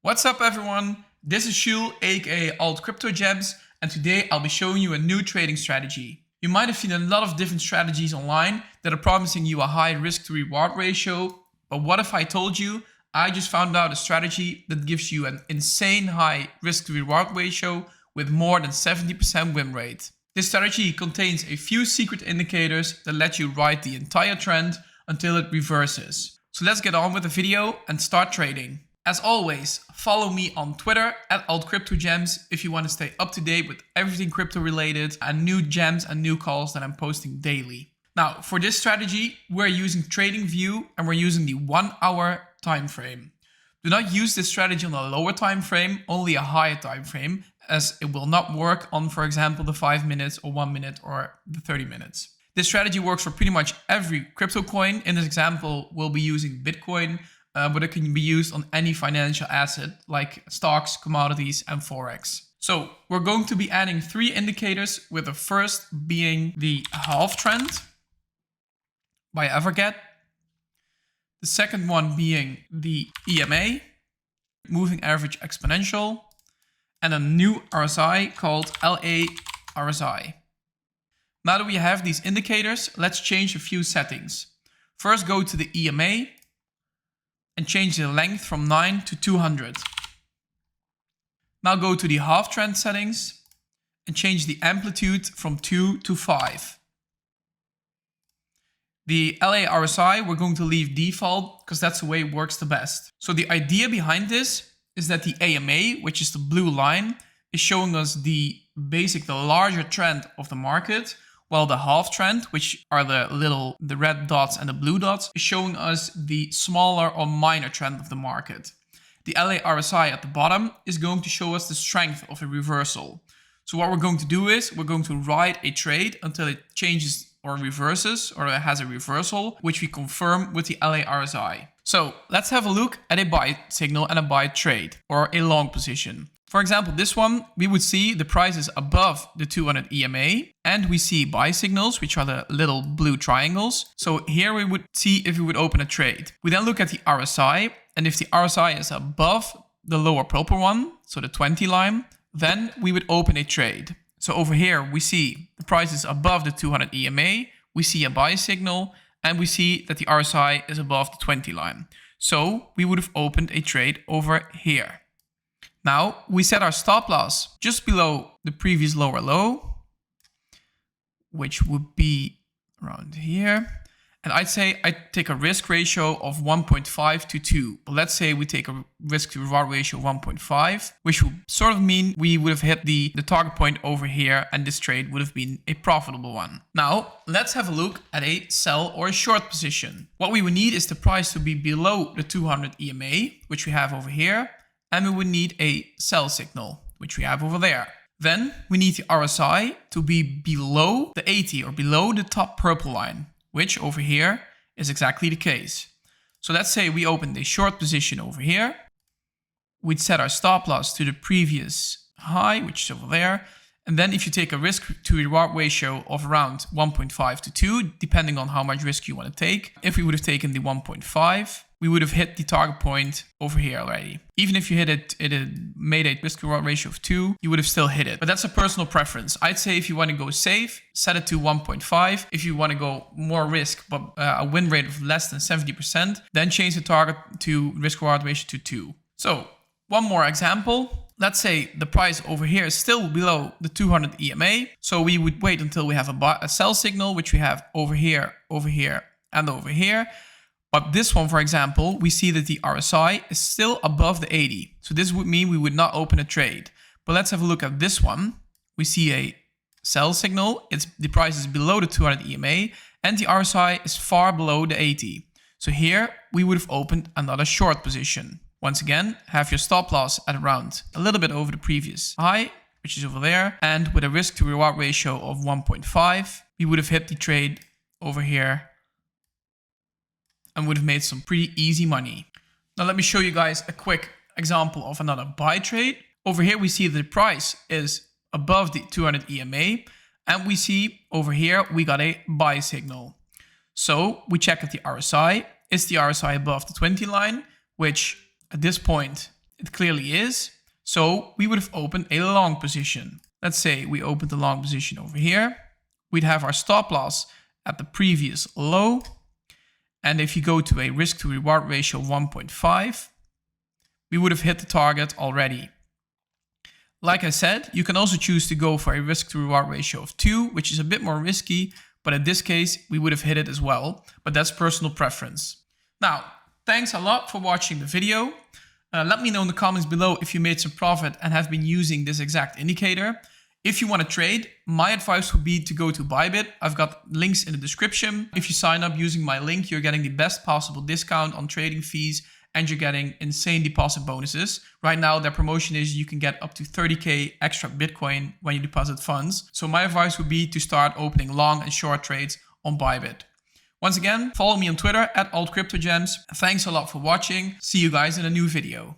What's up everyone? This is Shul, aka Alt Crypto Gems, and today I'll be showing you a new trading strategy. You might have seen a lot of different strategies online that are promising you a high risk to reward ratio, but what if I told you I just found out a strategy that gives you an insane high risk to reward ratio with more than 70% win rate. This strategy contains a few secret indicators that let you ride the entire trend until it reverses. So let's get on with the video and start trading. As always, follow me on Twitter at altcryptogems if you want to stay up to date with everything crypto related and new gems and new calls that I'm posting daily. Now, for this strategy, we're using TradingView and we're using the 1 hour time frame. Do not use this strategy on a lower time frame, only a higher time frame, as it will not work on, for example, the 5 minutes or 1 minute or the 30 minutes. This strategy works for pretty much every crypto coin. In this example, we'll be using Bitcoin, but it can be used on any financial asset like stocks, commodities, and Forex. So we're going to be adding 3 indicators, with the first being the half trend by Everget. The second one being the EMA, moving average exponential, and a new RSI called LA RSI. Now that we have these indicators, let's change a few settings. First, go to the EMA and change the length from 9 to 200. Now go to the half trend settings and change the amplitude from 2 to 5. The LA RSI we're going to leave default because that's the way it works the best. So the idea behind this is that the AMA, which is the blue line, is showing us the larger trend of the market, while the half trend, which are the red dots and the blue dots, is showing us the smaller or minor trend of the market. The LA RSI at the bottom is going to show us the strength of a reversal. So what we're going to do is we're going to ride a trade until it changes or reverses, or it has a reversal, which we confirm with the LA RSI. So let's have a look at a buy signal and a buy trade, or a long position. For example, this one, we would see the price is above the 200 EMA, and we see buy signals, which are the little blue triangles. So here we would see if we would open a trade. We then look at the RSI, and if the RSI is above the lower purple one, so the 20 line, then we would open a trade. So over here, we see the price is above the 200 EMA, we see a buy signal, and we see that the RSI is above the 20 line. So we would have opened a trade over here. Now we set our stop loss just below the previous lower low, which would be around here. And I'd say I take a risk ratio of 1.5 to 2. But let's say we take a risk to reward ratio of 1.5, which would sort of mean we would have hit the target point over here, and this trade would have been a profitable one. Now let's have a look at a sell or a short position. What we would need is the price to be below the 200 EMA, which we have over here. And we would need a sell signal, which we have over there. Then we need the RSI to be below the 80 or below the top purple line, which over here is exactly the case. So let's say we opened a short position over here. We'd set our stop loss to the previous high, which is over there. And then if you take a risk to reward ratio of around 1.5 to 2, depending on how much risk you want to take, if we would have taken the 1.5, we would have hit the target point over here already. Even if you hit it, it had made a risk reward ratio of 2, you would have still hit it. But that's a personal preference. I'd say if you want to go safe, set it to 1.5. If you want to go more risk, but a win rate of less than 70%, then change the target to risk reward ratio to 2. So one more example. Let's say the price over here is still below the 200 EMA. So we would wait until we have a sell signal, which we have over here, and over here. But this one, for example, we see that the RSI is still above the 80. So this would mean we would not open a trade. But let's have a look at this one. We see a sell signal. The price is below the 200 EMA, and the RSI is far below the 80. So here we would have opened another short position. Once again, have your stop loss at around a little bit over the previous high, which is over there. And with a risk to reward ratio of 1.5, we would have hit the trade over here and would have made some pretty easy money. Now let me show you guys a quick example of another buy trade. Over here we see the price is above the 200 EMA, and we see over here we got a buy signal. So we check at the RSI. Is the RSI above the 20 line, which at this point It clearly is. So we would have opened a long position. Let's say we opened the long position over here. We'd have our stop loss at the previous low. And if you go to a risk to reward ratio of 1.5, we would have hit the target already. Like I said, you can also choose to go for a risk to reward ratio of 2, which is a bit more risky, but in this case, we would have hit it as well, but that's personal preference. Now, thanks a lot for watching the video. Let me know in the comments below if you made some profit and have been using this exact indicator. If you want to trade, my advice would be to go to Bybit. I've got links in the description. If you sign up using my link, you're getting the best possible discount on trading fees and you're getting insane deposit bonuses. Right now, their promotion is you can get up to 30K extra Bitcoin when you deposit funds. So my advice would be to start opening long and short trades on Bybit. Once again, follow me on Twitter at altcryptogems. Thanks a lot for watching. See you guys in a new video.